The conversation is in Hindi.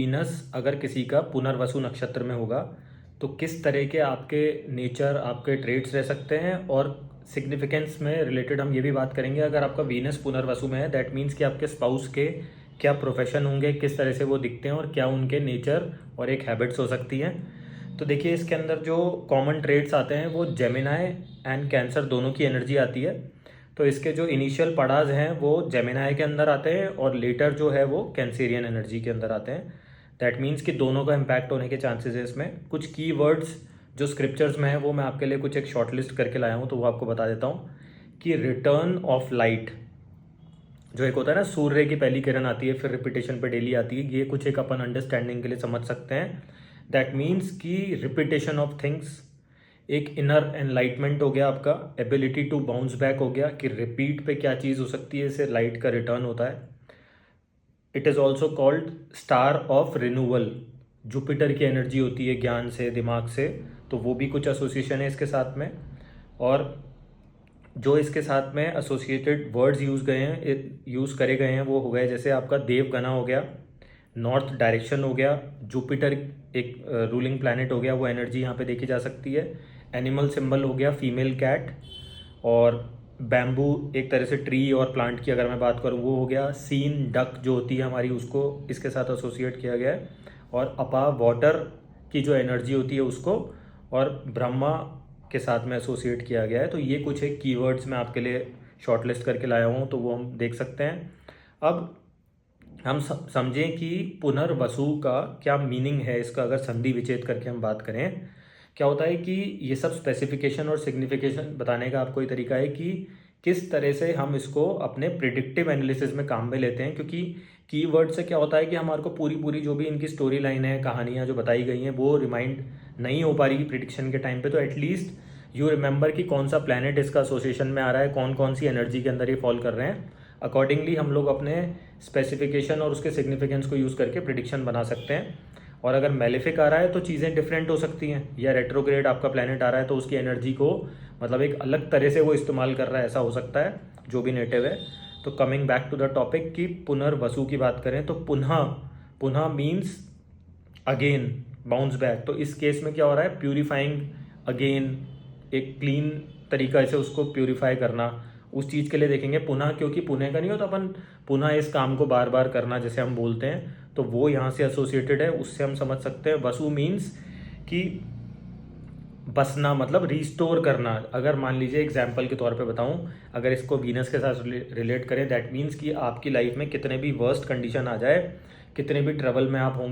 वीनस अगर किसी का पुनर्वसु नक्षत्र में होगा तो किस तरह के आपके नेचर, आपके ट्रेड्स रह सकते हैं, और सिग्निफिकेंस में रिलेटेड हम ये भी बात करेंगे। अगर आपका वीनस पुनर्वसु में है, दैट मीन्स कि आपके स्पाउस के क्या प्रोफेशन होंगे, किस तरह से वो दिखते हैं, और क्या उनके नेचर और एक हैबिट्स हो सकती हैं। तो देखिए, इसके अंदर जो कॉमन ट्रेड्स आते हैं वो जेमिनाई एंड कैंसर दोनों की एनर्जी आती है। तो इसके जो इनिशियल पड़ाव हैं वो जेमिनाई के अंदर आते हैं और लेटर जो है वो कैंसेरियन एनर्जी के अंदर आते हैं। दैट मीन्स कि दोनों का इम्पैक्ट होने के चांसेस है इसमें। कुछ की वर्ड्स जो स्क्रिप्चर्स में है वो मैं आपके लिए कुछ एक शॉर्ट लिस्ट करके लाया हूँ, तो वो आपको बता देता हूँ कि रिटर्न ऑफ लाइट जो एक होता है ना, सूर्य की पहली किरण आती है फिर रिपीटेशन पे डेली आती है, ये कुछ एक अपन अंडरस्टैंडिंग के लिए समझ सकते हैं। दैट मीन्स कि रिपीटेशन ऑफ थिंग्स, एक इनर एनलाइटमेंट हो गया, आपका एबिलिटी टू बाउंस बैक हो गया कि रिपीट पे क्या चीज़ हो सकती है, इससे लाइट का रिटर्न होता है। It is also called star of renewal, Jupiter की एनर्जी होती है ज्ञान से, दिमाग से, तो वो भी कुछ एसोसिएशन है इसके साथ में। और जो इसके साथ में एसोसिएटेड वर्ड्स यूज़ करे गए हैं वो हो गए, जैसे आपका देवगना हो गया, नॉर्थ डायरेक्शन हो गया, जुपिटर एक रूलिंग प्लैनेट हो गया, वो एनर्जी यहाँ पे देखी जा सकती है। एनिमल सिंबल हो गया फीमेल कैट, और बैम्बू एक तरह से ट्री और प्लांट की अगर मैं बात करूँ वो हो गया। सीन डक जो होती है हमारी, उसको इसके साथ एसोसिएट किया गया है। और अपा वाटर की जो एनर्जी होती है उसको, और ब्रह्मा के साथ में एसोसिएट किया गया है। तो ये कुछ एक कीवर्ड्स मैं आपके लिए शॉर्टलिस्ट करके लाया हूँ, तो वो हम देख सकते हैं। अब हम समझें कि पुनर्वसु का क्या मीनिंग है इसका, अगर संधि विच्छेद करके हम बात करें। क्या होता है कि ये सब स्पेसिफिकेशन और सिग्निफिकेशन बताने का आपको ये तरीका है कि किस तरह से हम इसको अपने प्रिडिक्टिव एनालिसिस में काम में लेते हैं। क्योंकि कीवर्ड से क्या होता है कि हमारे को पूरी पूरी जो भी इनकी स्टोरी लाइन है, कहानियाँ जो बताई गई हैं, वो रिमाइंड नहीं हो पा रही प्रिडिक्शन के टाइम पे, तो एटलीस्ट यू रिमेंबर कि कौन सा प्लैनेट इसका एसोसिएशन में आ रहा है, कौन कौन सी एनर्जी के अंदर ये फॉल कर रहे हैं। अकॉर्डिंगली हम लोग अपने स्पेसिफिकेशन और उसके सिग्निफिकेंस को यूज़ करके प्रिडिक्शन बना सकते हैं। और अगर मेलेफिक आ रहा है तो चीज़ें डिफरेंट हो सकती हैं, या रेट्रोग्रेड आपका प्लैनेट आ रहा है तो उसकी एनर्जी को मतलब एक अलग तरह से वो इस्तेमाल कर रहा है, ऐसा हो सकता है, जो भी नेटिव है। तो coming back to the topic कि पुनर्वसु की बात करें तो पुनः, पुनः मीन्स अगेन, बाउंस बैक। तो इस केस में क्या हो रहा है, प्यूरिफाइंग अगेन, एक क्लीन तरीका से उसको प्यूरिफाई करना, उस चीज़ के लिए देखेंगे पुनः। क्योंकि पुनः का नहीं होता अपन पुनः इस काम को बार बार करना जैसे हम बोलते हैं, तो वो यहाँ से एसोसिएटेड है, उससे हम समझ सकते हैं। वसु मीन्स कि बसना, मतलब रिस्टोर करना। अगर मान लीजिए एग्जाम्पल के तौर पे बताऊं, अगर इसको वीनस के साथ रिलेट करें, दैट मीन्स कि आपकी लाइफ में कितने भी वर्स्ट कंडीशन आ जाए, कितने भी ट्रबल में आप होंगे,